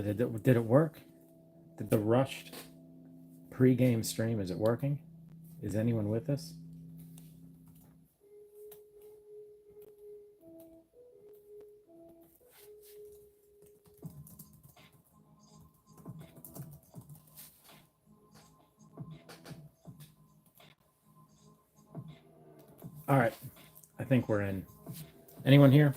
Did it work? Did the rushed pre-game stream, is it working? Is anyone with us? All right, I think we're in. Anyone here?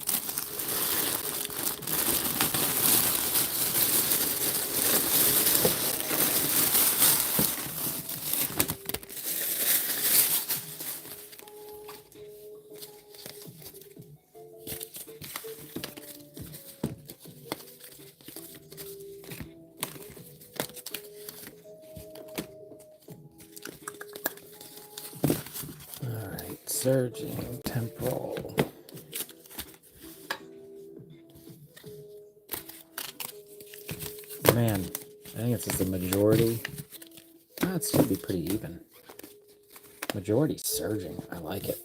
All right, surging temporal. Man, I think it's just a majority. It should be pretty even. Majority surging. I like it.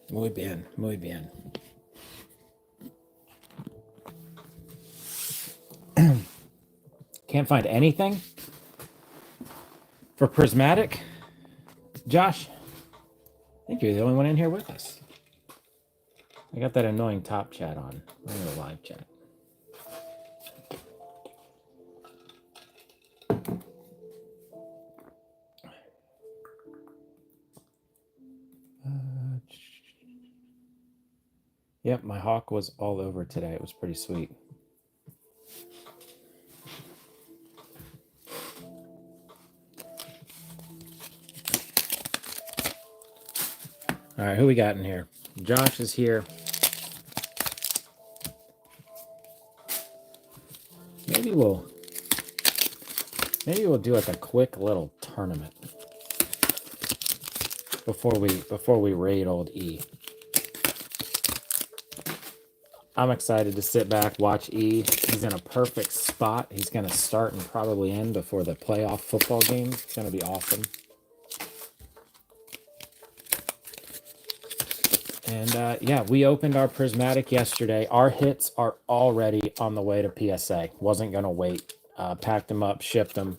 Muy bien, muy bien. Can't find anything for prismatic. Josh, I think you're the only one in here with us. I got that annoying top chat on. I'm in the live chat. Yep, my hawk was all over today. It was pretty sweet. All right, who we got in here? Josh is here. Maybe we'll do like a quick little tournament before we raid old E. I'm excited to sit back, watch E. He's in a perfect spot. He's going to start and probably end before the playoff football game. It's going to be awesome. And yeah, we opened our prismatic yesterday. Our hits are already on the way to PSA. Wasn't going to wait. Packed them up, shipped them.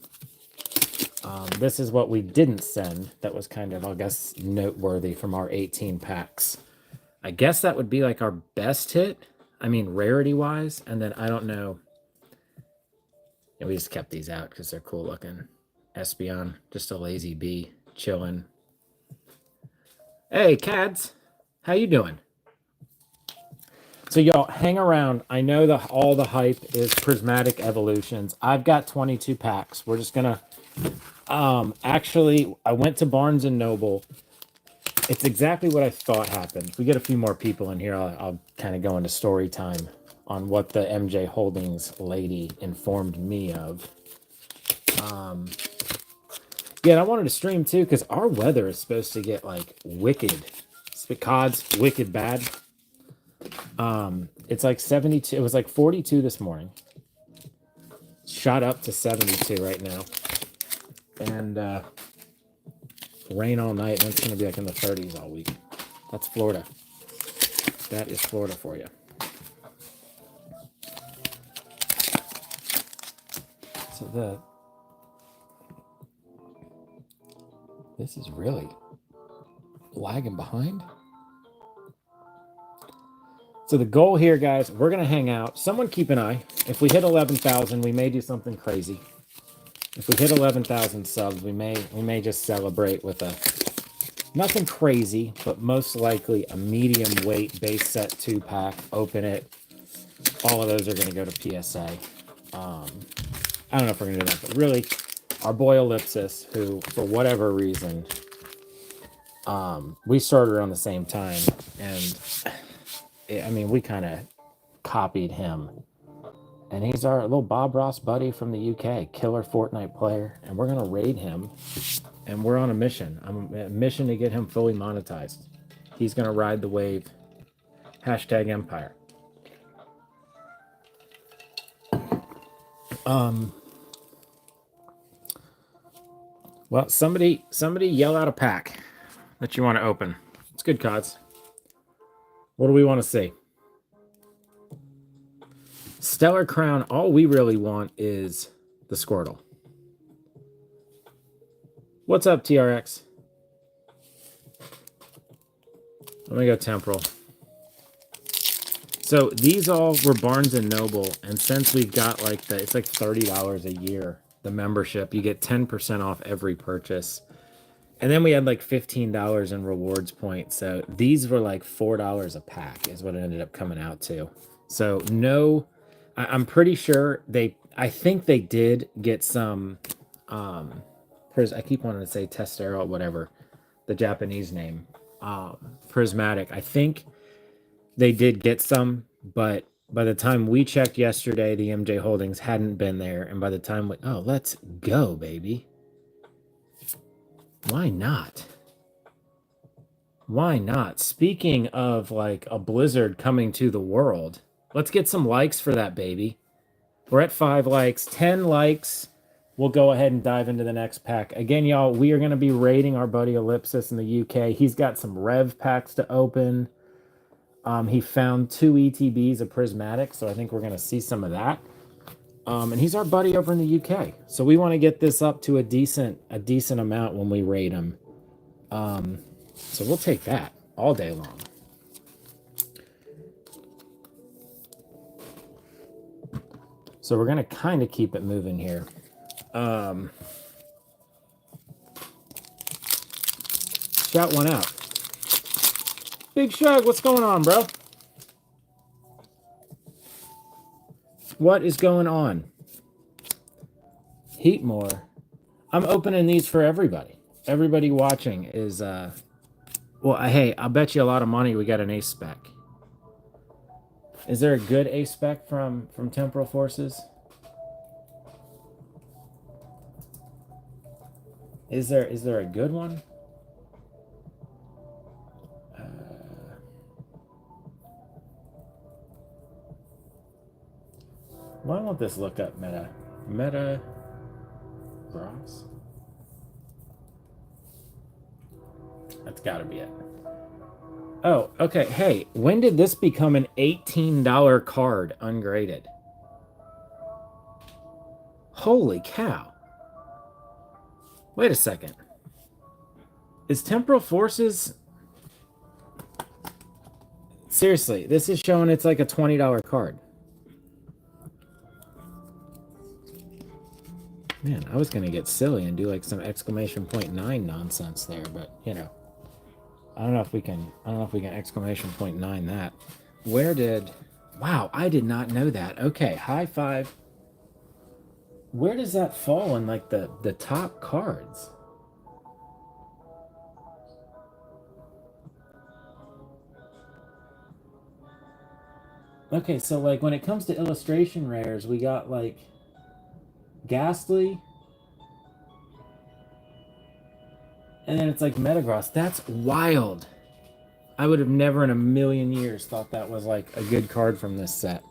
This is what we didn't send that was kind of, I guess, noteworthy from our 18 packs. I guess that would be like our best hit. I mean, rarity-wise. And then, I don't know. Yeah, we just kept these out because they're cool looking. Espeon, just a lazy bee, chilling. Hey, Cads. How you doing? So, y'all, hang around. I know all the hype is prismatic evolutions. I've got 22 packs. We're just going to... actually, I went to Barnes & Noble. It's exactly what I thought happened. If we get a few more people in here, I'll kind of go into story time on what the MJ Holdings lady informed me of. Yeah, and I wanted to stream too because our weather is supposed to get like wicked. COD's wicked bad. It's like 72. It was like 42 this morning. Shot up to 72 right now. And rain all night, and it's going to be like in the 30s all week. That's Florida. That is Florida for you. So this is really lagging behind. So the goal here, guys, we're going to hang out. Someone keep an eye. If we hit 11,000, we may do something crazy. If we hit 11,000 subs, we may just celebrate with nothing crazy, but most likely a medium weight base set 2-pack. Open it. All of those are going to go to PSA. I don't know if we're going to do that, but really, our boy Ellipsis, who, for whatever reason, we started around the same time, and I mean, we kind of copied him. And he's our little Bob Ross buddy from the UK, killer Fortnite player, and we're going to raid him, and we're on a mission. I'm on a mission to get him fully monetized. He's going to ride the wave. Hashtag Empire. Well, somebody yell out a pack that you want to open. It's good, Cods. What do we want to see? Stellar Crown, all we really want is the Squirtle. What's up, TRX? Let me go Temporal. So these all were Barnes & Noble, and since we've got like it's like $30 a year, the membership, you get 10% off every purchase. And then we had like $15 in rewards points. So these were like $4 a pack is what it ended up coming out to. So no, I'm pretty sure I think they did get some, I keep wanting to say Testero, whatever, the Japanese name, prismatic. I think they did get some, but by the time we checked yesterday, the MJ Holdings hadn't been there. And by the time let's go, baby. Why not? Why not? Speaking of like a blizzard coming to the world, let's get some likes for that, baby. We're at 5 likes, 10 likes. We'll go ahead and dive into the next pack. Again, y'all, we are going to be raiding our buddy Ellipsis in the UK. He's got some Rev packs to open. He found 2 ETBs of Prismatic, so I think we're going to see some of that. And he's our buddy over in the UK. So we want to get this up to a decent amount when we raid him. So we'll take that all day long. So we're going to kind of keep it moving here. Shout one out. Big Shug, what's going on, bro? What is going on? Heatmore. I'm opening these for everybody. Everybody watching is, well, hey, I'll bet you a lot of money we got an ace spec. Is there a good ace spec from Temporal Forces? Is there a good one? Why won't this look up meta? Meta Bronx? That's gotta be it. Oh, okay. Hey, when did this become an $18 card ungraded? Holy cow. Wait a second. Is Temporal Forces... Seriously, this is showing it's like a $20 card. Man, I was gonna get silly and do like some exclamation point 9 nonsense there, but you know, I don't know if we can exclamation point 9 that. Where did? Wow, I did not know that. Okay, high five. Where does that fall in like the top cards? Okay, so like when it comes to illustration rares, we got like Ghastly, and then it's like Metagross. That's wild. I would have never in a million years thought that was like a good card from this set.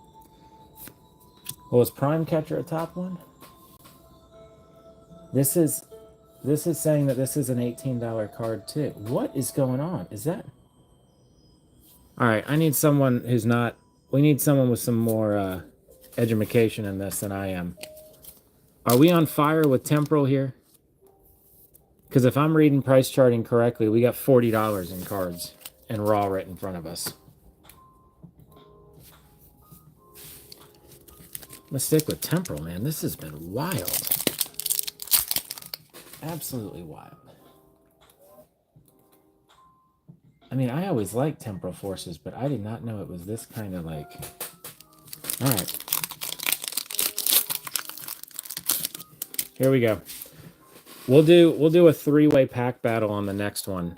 Well, is Prime Catcher a top one? This is saying that this is an $18 card too. What is going on? Is that... All right, I need someone who's not... We need someone with some more education in this than I am. Are we on fire with Temporal here? Because if I'm reading price charting correctly, we got $40 in cards and raw right in front of us. Let's stick with Temporal, man. This has been wild. Absolutely wild. I mean, I always liked Temporal Forces, but I did not know it was this kind of like... All right. Here we go. We'll do a 3-way pack battle on the next one.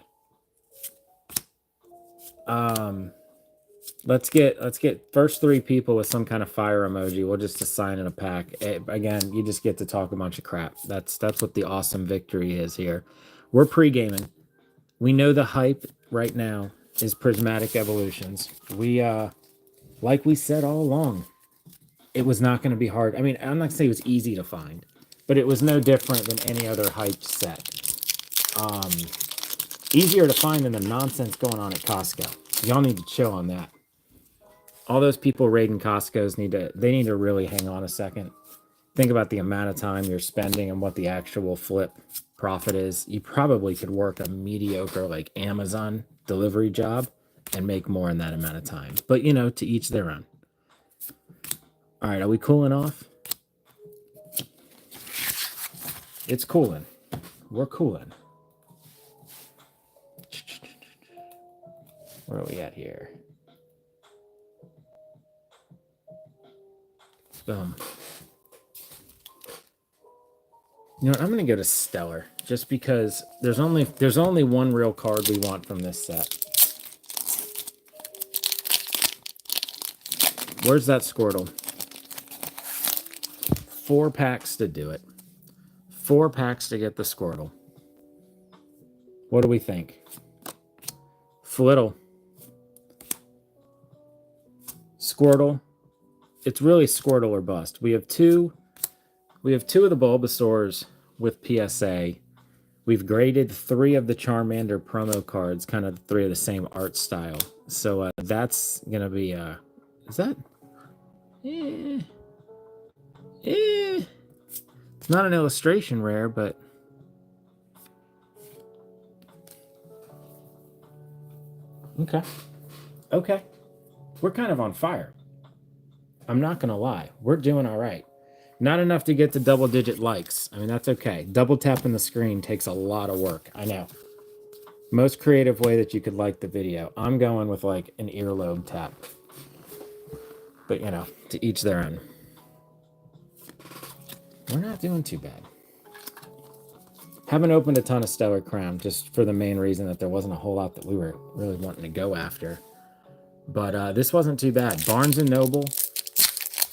Let's get first 3 people with some kind of fire emoji. We'll just assign in a pack. Again, you just get to talk a bunch of crap. That's what the awesome victory is here. We're pre-gaming. We know the hype right now is Prismatic Evolutions. We like we said all along, it was not going to be hard. I mean, I'm not going to say it was easy to find, but it was no different than any other hyped set. Easier to find than the nonsense going on at Costco. Y'all need to chill on that. All those people raiding Costco's need to really hang on a second. Think about the amount of time you're spending and what the actual flip profit is. You probably could work a mediocre like Amazon delivery job and make more in that amount of time. But you know, to each their own. All right, are we cooling off? It's cooling. We're cooling. Where are we at here? Boom. You know what? I'm going to go to Stellar just because there's only one real card we want from this set. Where's that Squirtle? 4 packs to do it. 4 packs to get the Squirtle. What do we think? Flittle. Squirtle. It's really Squirtle or bust. We have two of the Bulbasaurs with PSA. We've graded 3 of the Charmander promo cards, kind of 3 of the same art style. So that's gonna be is that? It's not an illustration rare, but okay. We're kind of on fire. I'm not gonna lie. We're doing all right. Not enough to get to double-digit likes. I mean, that's okay. Double tapping the screen takes a lot of work. I know. Most creative way that you could like the video. I'm going with like an earlobe tap. But, you know, to each their own. We're not doing too bad. Haven't opened a ton of Stellar Crown, just for the main reason that there wasn't a whole lot that we were really wanting to go after. But this wasn't too bad. Barnes & Noble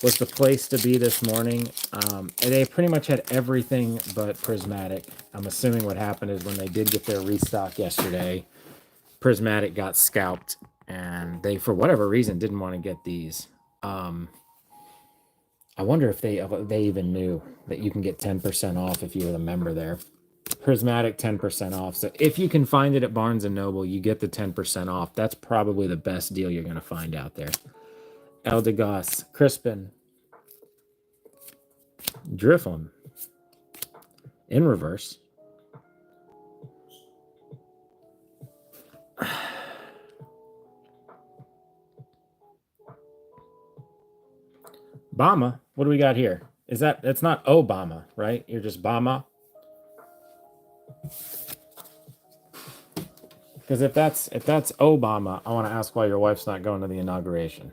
was the place to be this morning. And they pretty much had everything but Prismatic. I'm assuming what happened is when they did get their restock yesterday, Prismatic got scalped, and they, for whatever reason, didn't want to get these. I wonder if they even knew that you can get 10% off if you're a member there. Prismatic 10% off. So if you can find it at Barnes & Noble, you get the 10% off. That's probably the best deal you're going to find out there. Eldegoss, Crispin, Drifloon, in reverse. Bama, what do we got here? That's not Obama, right? You're just Bama. Because if that's Obama, I want to ask why your wife's not going to the inauguration.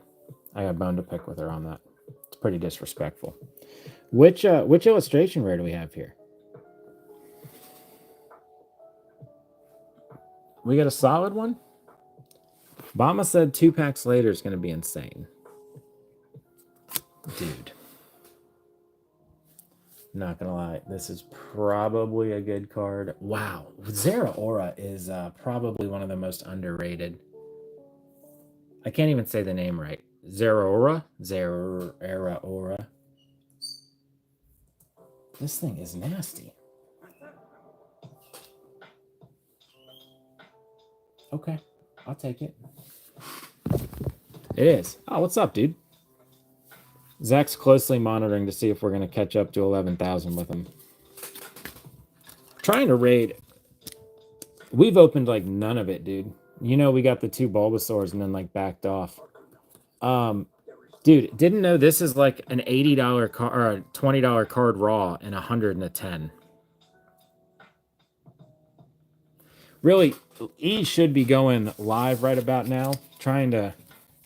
I got a bone to pick with her on that. It's pretty disrespectful. Which illustration rare do we have here? We got a solid one? Obama said 2 packs later is going to be insane. Dude. Not gonna lie, this is probably a good card. Wow, Zeraora is probably one of the most underrated. I can't even say the name right. Zeraora? Zeraora. This thing is nasty. Okay, I'll take it. It is. Oh, what's up, dude? Zach's closely monitoring to see if we're going to catch up to 11,000 with him. Trying to raid. We've opened like none of it, dude. You know, we got the 2 Bulbasaurs and then like backed off. Dude, didn't know this is like an $80 card or a $20 card raw and 110. Really, E should be going live right about now, trying to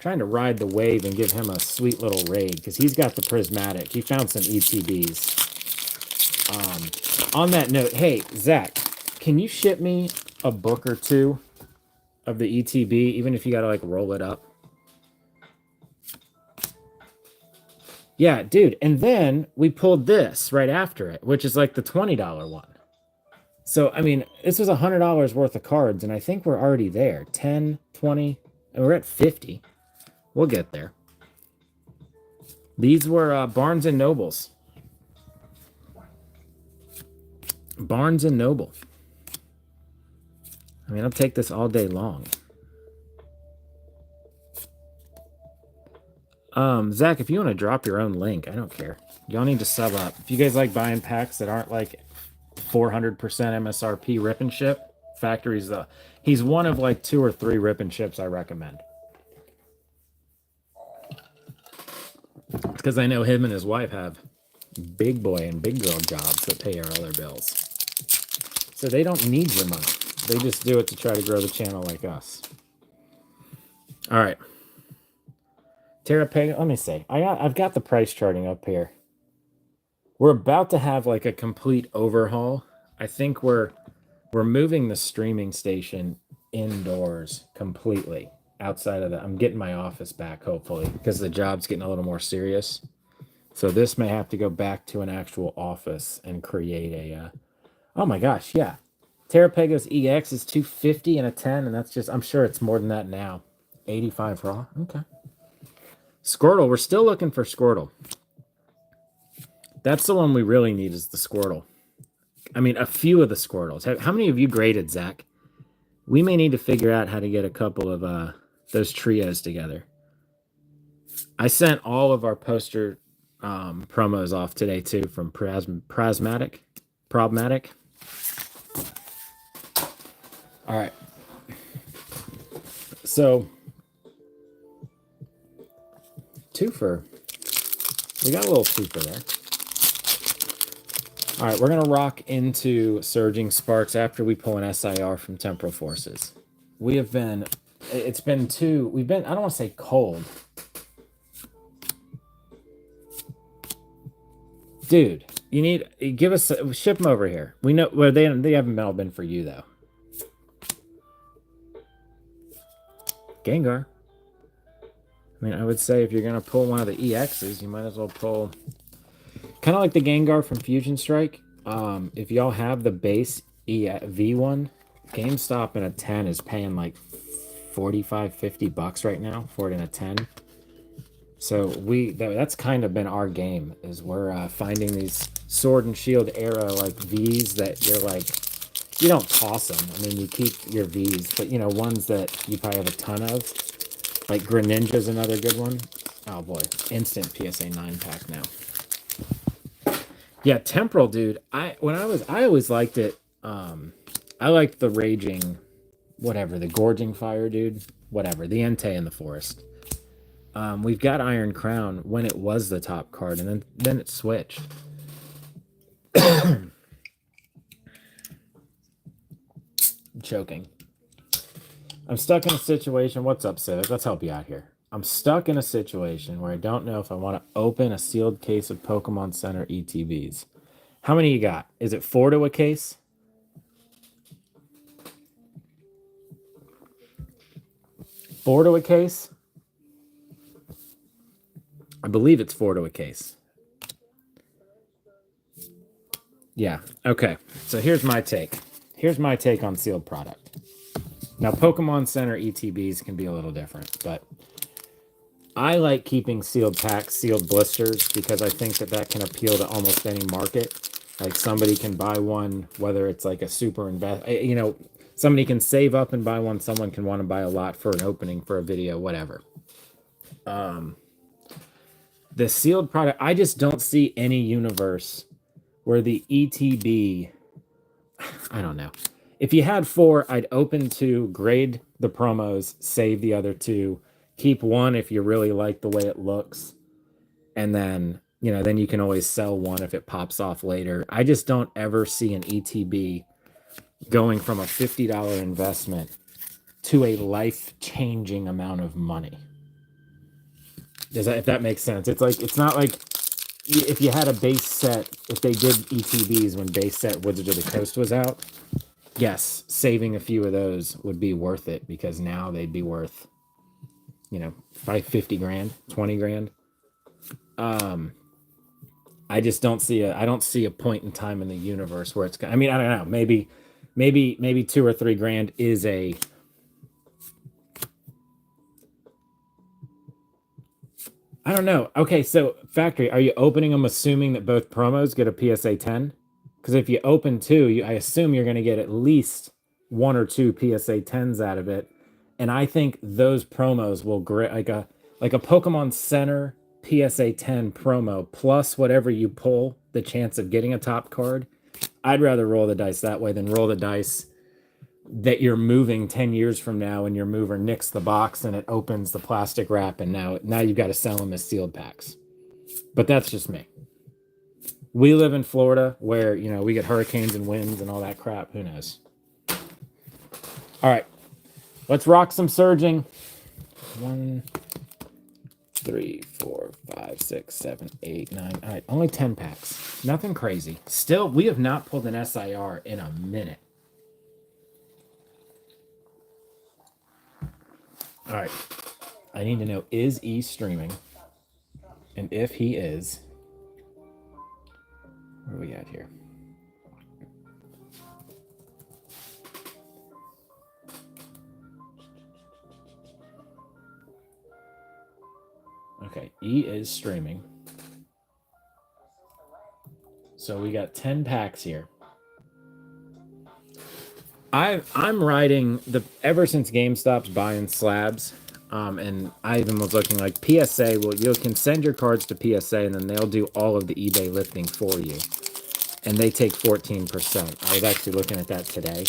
ride the wave and give him a sweet little raid, because he's got the Prismatic. He found some ETBs. On that note, hey, Zach, can you ship me a book or 2 of the ETB, even if you got to, like, roll it up? Yeah, dude, and then we pulled this right after it, which is, like, the $20 one. So, I mean, this was $100 worth of cards, and I think we're already there. 10, 20, and we're at 50. We'll get there. These were Barnes & Nobles. Barnes & Noble. I mean, I'll take this all day long. Zach, if you want to drop your own link, I don't care. Y'all need to sub up. If you guys like buying packs that aren't like 400% MSRP rip and ship, Factory's he's one of like 2 or 3 rip and ships I recommend. Because I know him and his wife have big boy and big girl jobs that pay all their bills. So they don't need your money. They just do it to try to grow the channel like us. All right. Terrapega, let me see. I've got the price charting up here. We're about to have like a complete overhaul. I think we're moving the streaming station indoors completely. Outside of that, I'm getting my office back, hopefully, because the job's getting a little more serious. So this may have to go back to an actual office and create a... oh my gosh, yeah. Terrapega's EX is 250 and a 10, and that's just... I'm sure it's more than that now. 85 raw. Okay. Squirtle, we're still looking for Squirtle. That's the one we really need, is the Squirtle. I mean, a few of the Squirtles. How many of you graded, Zach? We may need to figure out how to get a couple of those trios together. I sent all of our poster promos off today, too, from Pragmatic. All right. So, twofer. We got a little twofer there. All right, we're going to rock into Surging Sparks after we pull an SIR from Temporal Forces. We have been, it's been we've been, I don't want to say cold. Dude, you need, give us, ship them over here. We know, well, they haven't all been for you, though. Gengar. I mean, I would say if you're going to pull one of the EXs, you might as well pull... kind of like the Gengar from Fusion Strike. If y'all have the base V1, GameStop in a 10 is paying like $45-50 right now for it in a 10. So that's kind of been our game, is we're finding these Sword and Shield era like Vs that you're like, you don't toss them. I mean, you keep your Vs, but you know, ones that you probably have a ton of. Like Greninja's another good one. Oh boy, instant PSA 9 pack now. Yeah, Temporal, dude. I always liked it. I liked the Raging, whatever, the Gorging Fire, dude. Whatever, the Entei in the Forest. We've got Iron Crown when it was the top card, and then it switched. I'm choking. I'm stuck in a situation. What's up, Civic? Let's help you out here. I'm stuck in a situation where I don't know if I want to open a sealed case of Pokemon Center ETBs. How many you got? Is it 4 to a case? Four to a case? I believe it's 4 to a case. Yeah, okay. So here's my take. Here's my take on sealed product. Now, Pokemon Center ETBs can be a little different, but I like keeping sealed packs, sealed blisters, because I think that can appeal to almost any market. Like somebody can buy one, whether it's like a super invest, you know, somebody can save up and buy one. Someone can want to buy a lot for an opening for a video, whatever. The sealed product, I just don't see any universe where the ETB, I don't know. If you had 4, I'd open 2, grade the promos, save the other 2, keep 1 if you really like the way it looks, and then, you know, then you can always sell 1 if it pops off later. I just don't ever see an ETB going from a $50 investment to a life-changing amount of money. If that makes sense. It's like, it's not like if you had a base set, if they did ETBs when base set Wizards of the Coast was out, yes, saving a few of those would be worth it, because now they'd be worth, you know, 50 grand, 20 grand. I just don't see a point in time in the universe where it's, I mean, I don't know, maybe 2 or 3 grand is a, I don't know. Okay, so Factory, are you opening them assuming that both promos get a PSA 10? Because if you open 2, I assume you're going to get at least 1 or 2 PSA 10s out of it. And I think those promos will like a Pokemon Center PSA 10 promo plus whatever you pull, the chance of getting a top card. I'd rather roll the dice that way than roll the dice that you're moving 10 years from now and your mover nicks the box and it opens the plastic wrap and now you've got to sell them as sealed packs. But that's just me. We live in Florida where, you know, we get hurricanes and winds and all that crap. Who knows? All right. Let's rock some surging. 1, 3, 4, 5, 6, 7, 8, 9. All right. Only 10 packs. Nothing crazy. Still, we have not pulled an SIR in a minute. All right. I need to know, is E streaming? And if he is, where are we at here? Okay, E is streaming. So we got 10 packs here. I'm riding ever since GameStop's buying slabs, and I even was looking like PSA. Well, you can send your cards to PSA, and then they'll do all of the eBay lifting for you, and they take 14%. I was actually looking at that today.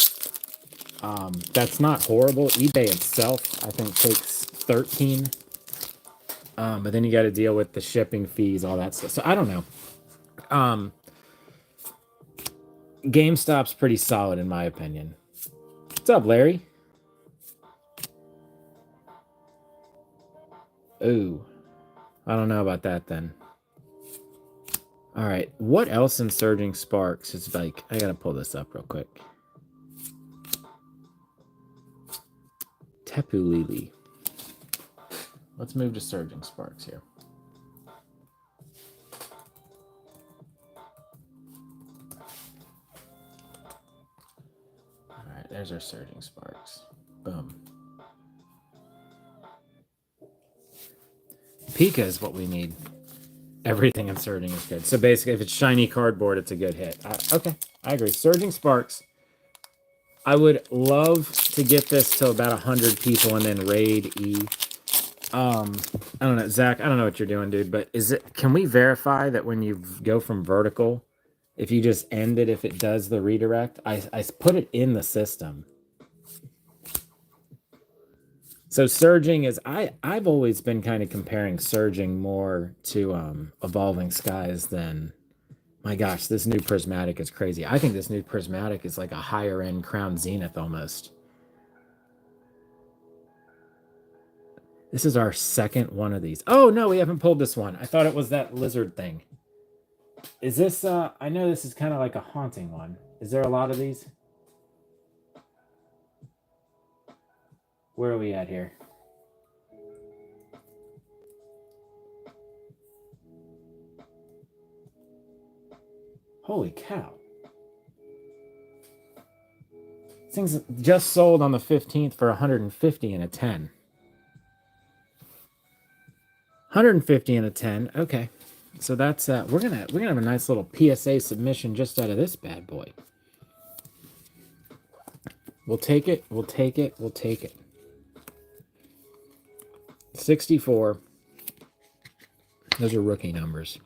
That's not horrible. eBay itself, I think, takes 13, but then you got to deal with the shipping fees, all that stuff. So I don't know. GameStop's pretty solid in my opinion. What's up, Larry? Ooh, I don't know about that then. All right, what else in Surging Sparks is like? I gotta pull this up real quick. Tepu Lili. Let's move to Surging Sparks here. All right, there's our Surging Sparks. Boom. Pika is what we need. Everything in Surging is good. So basically, if it's shiny cardboard, it's a good hit. Okay, I agree. Surging Sparks. I would love to get this to about 100 people and then raid E. I don't know, Zach. I don't know what you're doing, dude. But can we verify that when you go from vertical, if you just end it, if it does the redirect? I put it in the system. So surging is I've always been kind of comparing surging more to Evolving Skies than, my gosh, this new prismatic is crazy. I think this new prismatic is like a higher end Crown Zenith almost. This is our second one of these. Oh no, we haven't pulled this one. I thought it was that lizard thing. Is this I know this is kind of like a haunting one. Is there a lot of these? Where are we at here? Holy cow. Things just sold on the 15th for 150 and a 10. 150 and a 10. Okay. So that's we're gonna have a nice little PSA submission just out of this bad boy. We'll take it. We'll take it. We'll take it. 64. Those are rookie numbers.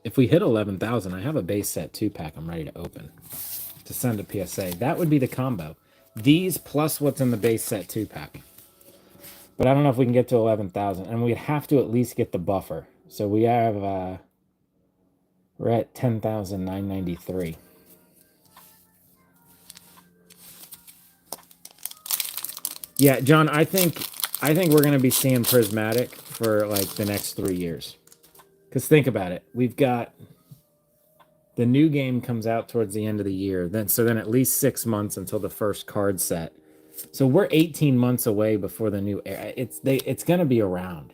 If we hit 11,000, I have a base set 2-pack I'm ready to open to send to PSA. That would be the combo. These plus what's in the base set 2-pack. But I don't know if we can get to 11,000. And we'd have to at least get the buffer. So we have, we're at 10,993. Yeah, John, I think we're going to be seeing Prismatic for like the next 3 years. Because think about it. We've got the new game comes out towards the end of the year. Then at least 6 months until the first card set. So we're 18 months away before the new era. It's going to be around.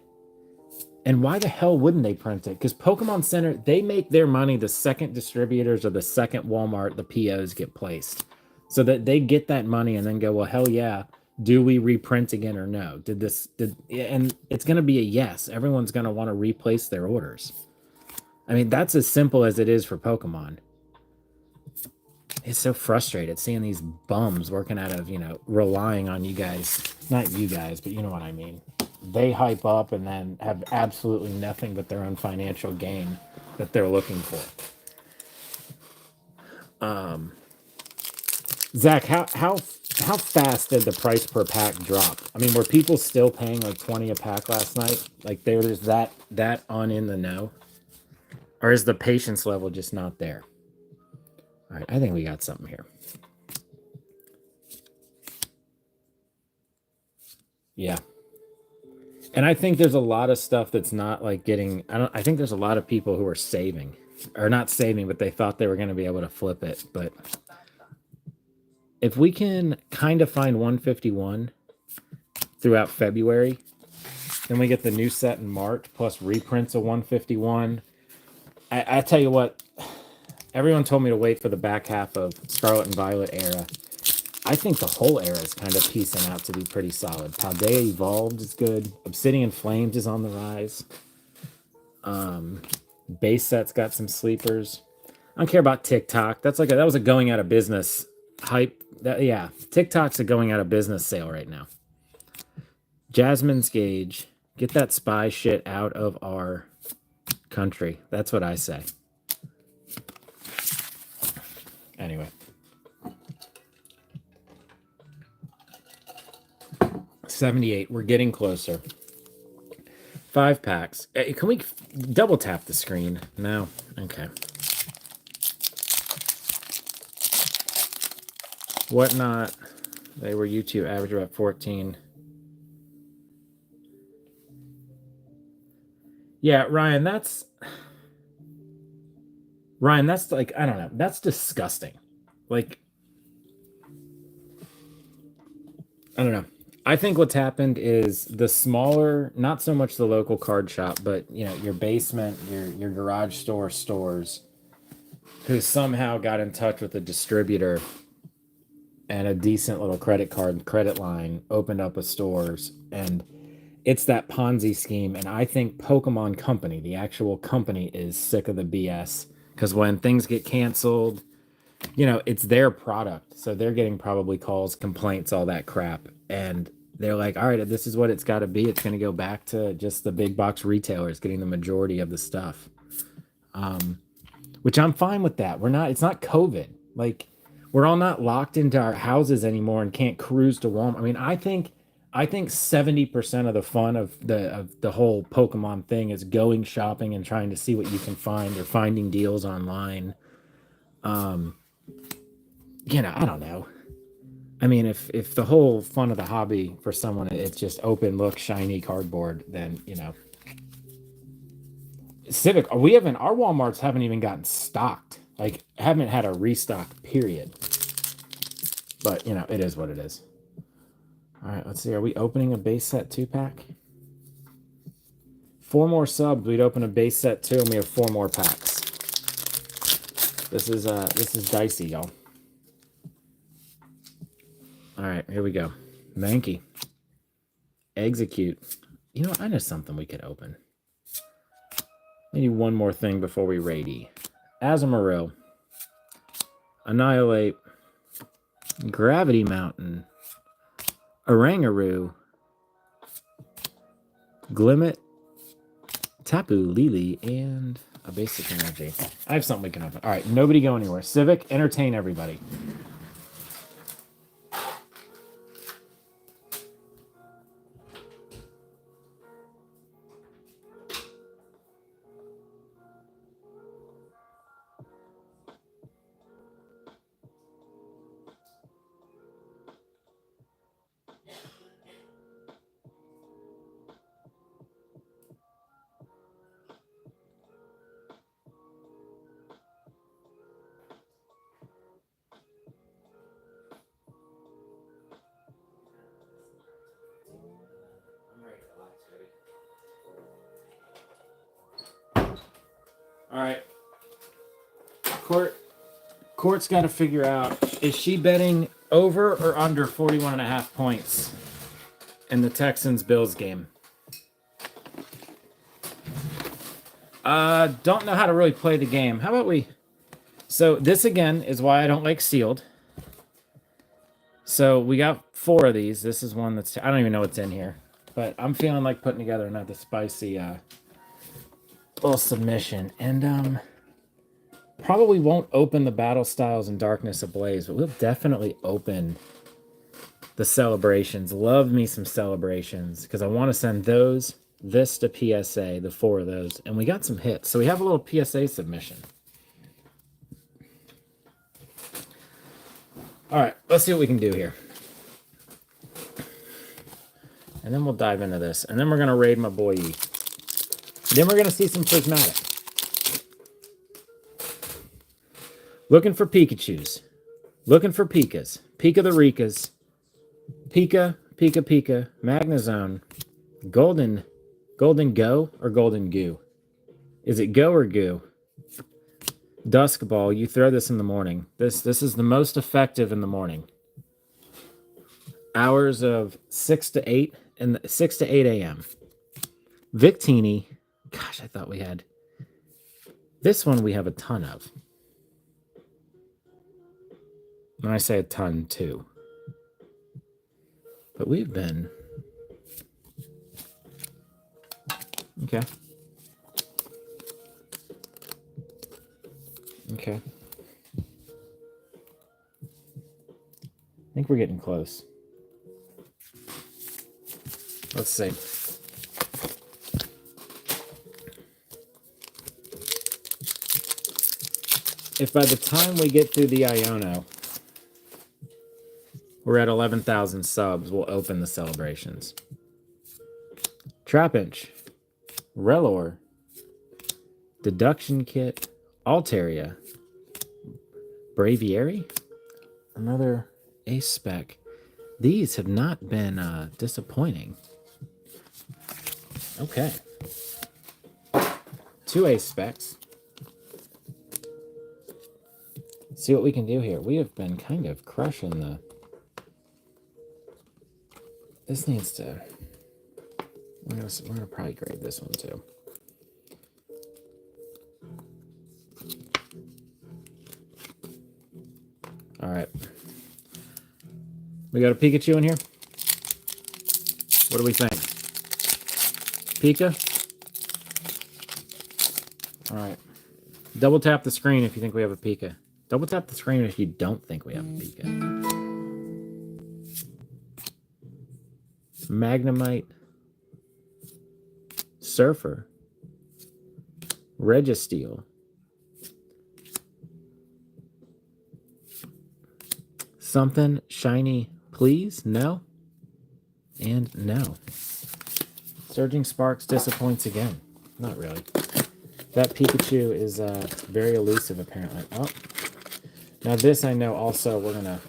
And why the hell wouldn't they print it? Because Pokemon Center, they make their money the second distributors or the second Walmart the POs get placed. So that they get that money and then go, well, hell yeah. Do we reprint again or no? And it's going to be a yes. Everyone's going to want to replace their orders. I mean, that's as simple as it is for Pokemon. It's so frustrated seeing these bums working out of, relying on you guys. Not you guys, but you know what I mean. they hype up and then have absolutely nothing but their own financial gain that they're looking for. Zach, how fast did the price per pack drop? I mean, were people still paying like 20 a pack last night? Like they were just that on in the know? Or is the patience level just not there? All right, I think we got something here. Yeah. And I think there's a lot of stuff that's not like getting, I think there's a lot of people who are saving, or not saving, but they thought they were going to be able to flip it. But if we can kind of find 151 throughout February, then we get the new set in March plus reprints of 151. I tell you what, everyone told me to wait for the back half of Scarlet and Violet era. I think the whole era is kind of piecing out to be pretty solid. Paldea Evolved is good. Obsidian Flames is on the rise. Base set's got some sleepers. I don't care about TikTok. That was a going out of business hype. Yeah, TikTok's a going out of business sale right now. Jasmine's Gauge. Get that spy shit out of our country. That's what I say. Anyway. 78. We're getting closer. 5 packs. Can we double tap the screen? No. Okay. Whatnot. They were YouTube average about 14. Yeah, Ryan, that's like, I don't know. That's disgusting. Like, I don't know. I think what's happened is the smaller, not so much the local card shop, but you know, your basement, your garage stores, who somehow got in touch with a distributor and a decent little credit line, opened up a stores, and it's that Ponzi scheme. And I think Pokemon Company, the actual company, is sick of the BS, because when things get canceled, you know, it's their product, so they're getting probably calls, complaints, all that crap, and they're like, all right, this is what it's got to be. It's going to go back to just the big box retailers getting the majority of the stuff, which I'm fine with that. It's not COVID. Like, we're all not locked into our houses anymore and can't cruise to Walmart. I mean, I think 70% of the fun of the whole Pokemon thing is going shopping and trying to see what you can find, or finding deals online. You know, I don't know. I mean, if the whole fun of the hobby for someone, it's just open, look, shiny cardboard, then, you know. Civic, our Walmarts haven't even gotten stocked. Like, haven't had a restock, period. But, you know, it is what it is. All right, let's see. Are we opening a base set 2-pack? 4 more subs, we'd open a base set 2, and we have 4 more packs. This is dicey, y'all. All right, here we go. Mankey. Execute. You know, I know something we could open. Maybe one more thing before we raid. Azumarill. Annihilate. Gravity Mountain. Orangaroo. Glimmet. Tapu Lily. And a basic energy. I have something we can open. All right, nobody go anywhere. Civic, entertain everybody. All right. Court's got to figure out, is she betting over or under 41.5 points in the Texans-Bills game? Don't know how to really play the game. How about we... So this, again, is why I don't like sealed. So we got 4 of these. This is one that's... I don't even know what's in here. But I'm feeling like putting together another spicy little submission. And probably won't open the Battle Styles and Darkness Ablaze, but we'll definitely open the Celebrations. Love me some Celebrations, because I want to send this to PSA, the 4 of those. And we got some hits. So we have a little PSA submission. All right, let's see what we can do here. And then we'll dive into this. And then we're going to raid my boy E. Then we're going to see some Prismatic. Looking for Pikachus. Looking for Pikas. Pika the Rikas. Pika, Pika, Pika. Magnezone. Golden Go or Golden Goo? Is it Go or Goo? Dusk Ball. You throw this in the morning. This is the most effective in the morning. Hours of 6 to 8 and 6 to 8 a.m. Victini. Gosh, I thought we had this one. We have a ton of. When I say a ton, too. But we've been... Okay. Okay. I think we're getting close. Let's see. If by the time we get through the Iono, we're at 11,000 subs, we'll open the Celebrations. Trapinch, Relor, Deduction Kit, Altaria, Braviary, another Ace Spec. These have not been disappointing. Okay. 2 Ace Specs. See what we can do here. We have been kind of crushing the... This needs to... We're gonna probably grade this one too. All right. We got a Pikachu in here. What do we think? Pika? All right. Double tap the screen if you think we have a Pika. Double tap the screen if you don't think we have a Pika. Magnemite. Surfer. Registeel. Something shiny, please? No? And no. Surging Sparks disappoints again. Not really. That Pikachu is very elusive, apparently. Oh. Now this I know also we're going to...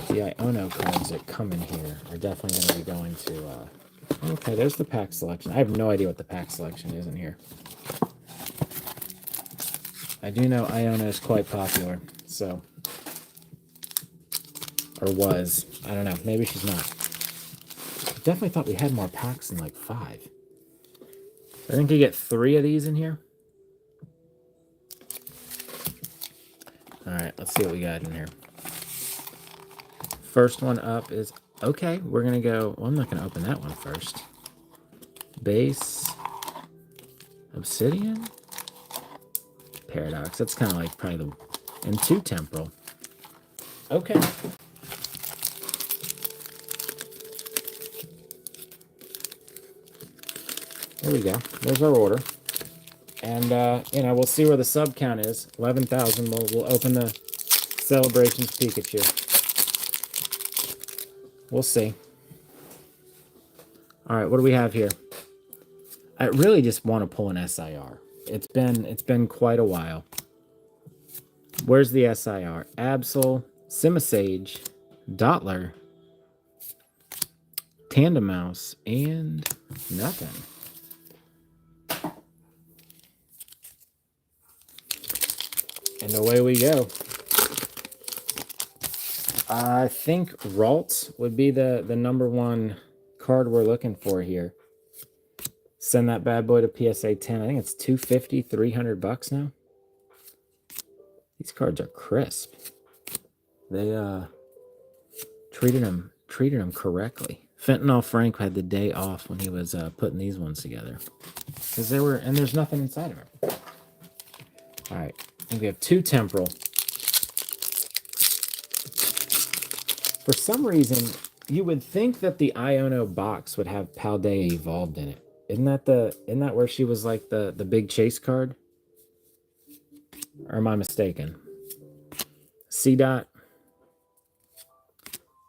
The Iono cards that come in here are definitely going to be going to... Okay, there's the pack selection. I have no idea what the pack selection is in here. I do know Iono is quite popular, so... Or was. I don't know. Maybe she's not. I definitely thought we had more packs than like 5. I think you get 3 of these in here. Alright, let's see what we got in here. First one up is... Okay, we're going to go... Well, I'm not going to open that one first. Base. Obsidian. Paradox. That's kind of like probably the... And 2 Temporal. Okay. There we go. There's our order. And, you know, we'll see where the sub count is. 11,000. We'll open the Celebrations Pikachu. We'll see. All right, what do we have here? I really just want to pull an SIR. It's been quite a while. Where's the SIR? Absol, Simisage, Dottler, Tandemouse, and nothing. And away we go. I think Ralts would be the number 1 card we're looking for here. Send that bad boy to PSA 10. I think it's $250, $300 now. These cards are crisp. They treated them correctly. Fentanyl Frank had the day off when he was putting these ones together. Because there's nothing inside of it. All right. I think we have 2 Temporal. For some reason, you would think that the Iono box would have Paldea Evolved in it. Isn't that where she was like the big chase card? Or am I mistaken? C-Dot,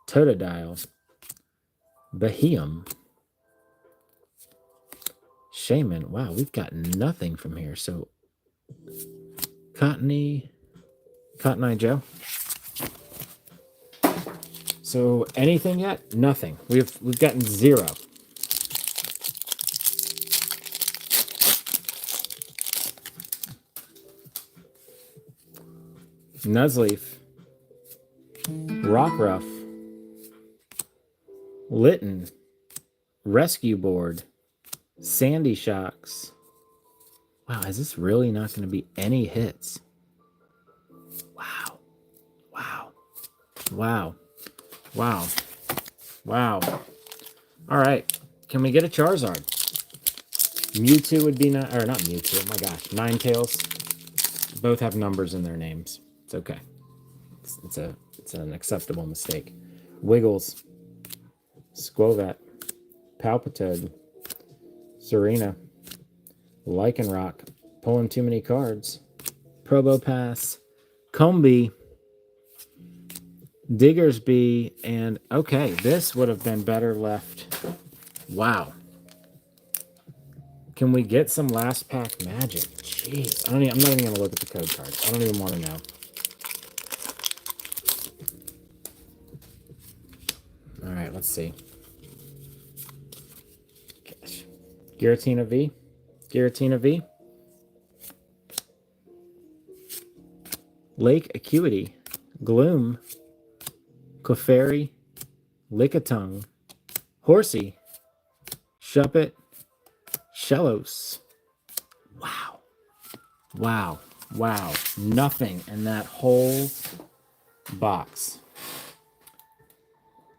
Totodile, Beheum, Shaman. Wow, we've got nothing from here. So Cotton Eye Joe. So anything yet? Nothing. We've gotten 0. Nuzleaf, Rockruff, Litten, Rescue Board, Sandy Shocks. Wow, is this really not going to be any hits? Wow. Wow. Wow. Wow. Wow. All right. Can we get a Charizard? Mewtwo would be not, or not Mewtwo. Oh my gosh. Ninetales. Both have numbers in their names. It's okay. It's an acceptable mistake. Wiggles, Squovat, Palpitoad, Serena, Lycanroc, pulling too many cards. Probopass, Combee, Diggersby, and okay, this would have been better left. Wow. Can we get some last pack magic? Jeez, I'm not even gonna look at the code cards. I don't even want to know. All right, let's see. Gosh. Giratina V. Lake Acuity, Gloom, Clefairy, Lickitung, Horsey, Shuppet, Shellos. Wow. Wow. Wow. Nothing in that whole box.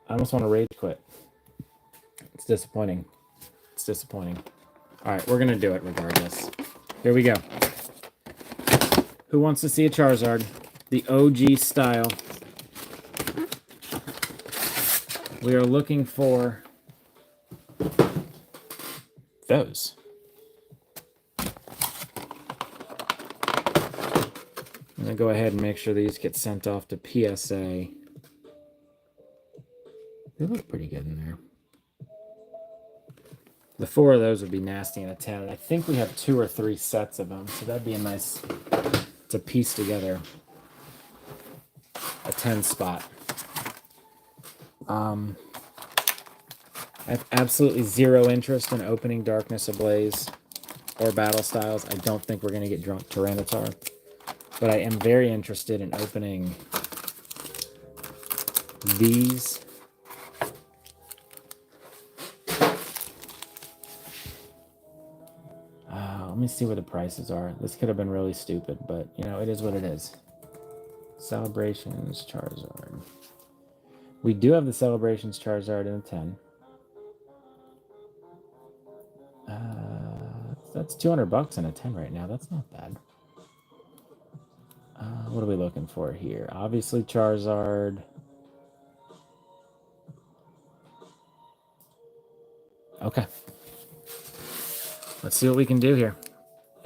I almost want to rage quit. It's disappointing. It's disappointing. All right, we're going to do it regardless. Here we go. Who wants to see a Charizard? The OG style. We are looking for those. I'm going to go ahead and make sure these get sent off to PSA. They look pretty good in there. The 4 of those would be nasty in a 10. I think we have 2 or 3 sets of them, so that'd be a nice to piece together a 10 spot. I have absolutely 0 interest in opening Darkness Ablaze or Battle Styles. I don't think we're going to get drunk Tyranitar, but I am very interested in opening these. Let me see what the prices are. This could have been really stupid, but, you know, it is what it is. Celebrations Charizard. We do have the Celebrations Charizard in a 10. That's $200 in a 10 right now. That's not bad. What are we looking for here? Obviously, Charizard. Okay. Let's see what we can do here.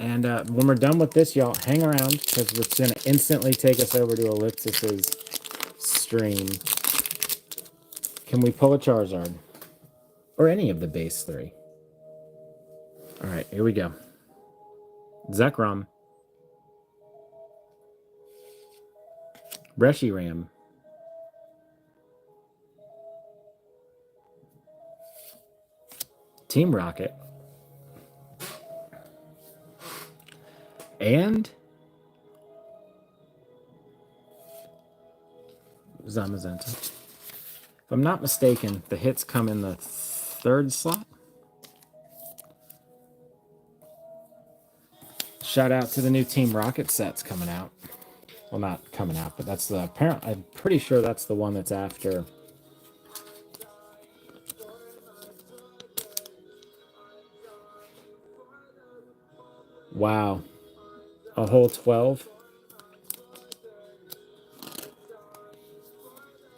And when we're done with this, y'all, hang around, because it's going to instantly take us over to Ellipsis's stream. Can we pull a Charizard? Or any of the base 3? All right, here we go. Zekrom. Reshiram. Team Rocket. And Zamazenta. If I'm not mistaken, the hits come in the 3rd slot. Shout out to the new Team Rocket sets coming out. Well, not coming out, but that's the apparent. I'm pretty sure that's the one that's after Wow. A whole 12?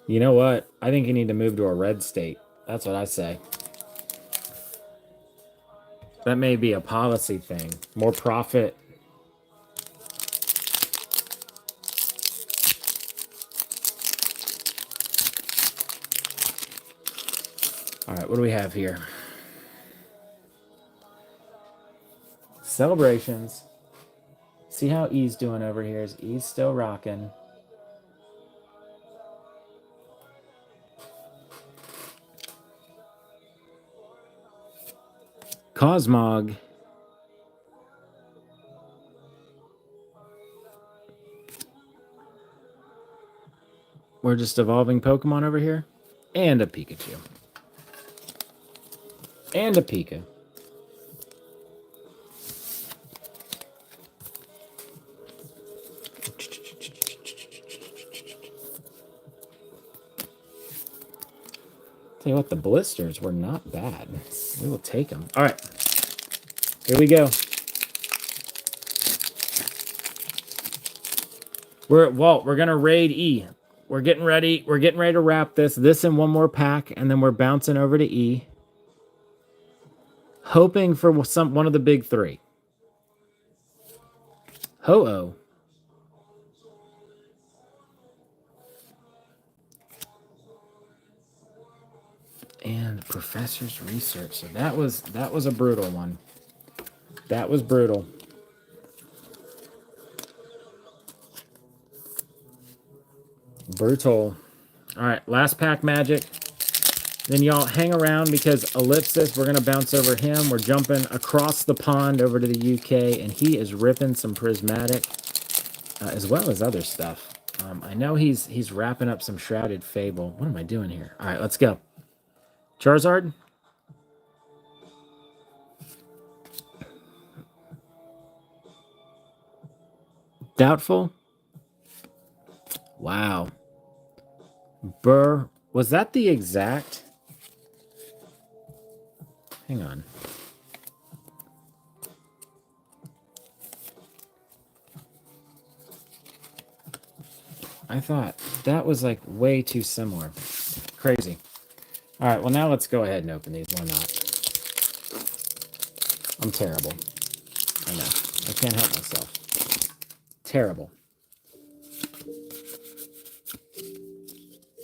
You know what? I think you need to move to a red state. That's what I say. That may be a policy thing. More profit. All right, what do we have here? Celebrations. See how E's doing over here. Is E still rocking? Cosmog. We're just evolving Pokemon over here. And a Pikachu. And a Pika. Tell you what, the blisters were not bad. We will take them. All right. Here we go. Walt, we're gonna raid E. We're getting ready. We're getting ready to wrap this. This and one more pack, and then we're bouncing over to E. Hoping for one of the big three. Ho-Oh. And Professor's Research. So that was a brutal one. That was brutal. Brutal. All right, last pack magic. Then y'all hang around because Ellipsis, we're going to bounce over him. We're jumping across the pond over to the UK, and he is ripping some prismatic as well as other stuff. I know he's wrapping up some Shrouded Fable. What am I doing here? All right, let's go. Charizard. Doubtful. Wow. Burr. Was that the exact? Hang on. I thought that was like way too similar. Crazy. All right, well, now let's go ahead and open these. Why not? I'm terrible. I know. I can't help myself. Terrible.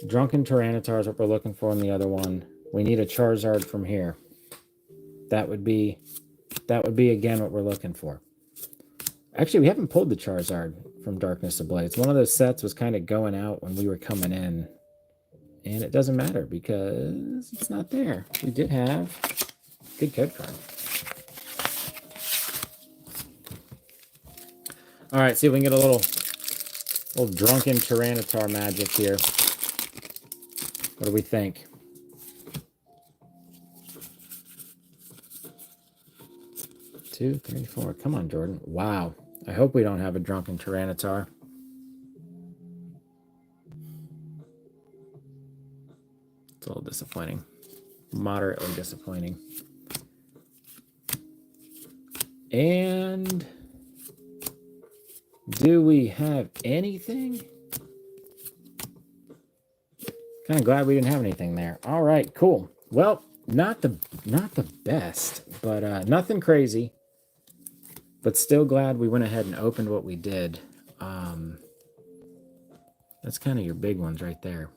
Drunken Tyranitar is what we're looking for in the other one. We need a Charizard from here. That would be again what we're looking for. Actually, we haven't pulled the Charizard from Darkness Ablaze. One of those sets was kind of going out when we were coming in. And it doesn't matter because it's not there. We did have good code card. All right, see if we can get a little drunken Tyranitar magic here. What do we think? Two, three, four. Come on, Jordan. Wow. I hope we don't have a drunken Tyranitar. It's a little disappointing. Moderately disappointing. And do we have anything? Kind of glad we didn't have anything there. All right, cool. Well, not the best, but nothing crazy. But still glad we went ahead and opened what we did. That's kind of your big ones right there.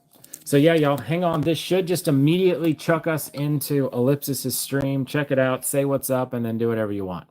So yeah, y'all, hang on. This should just immediately chuck us into Ellipsis' stream. Check it out, say what's up, and then do whatever you want.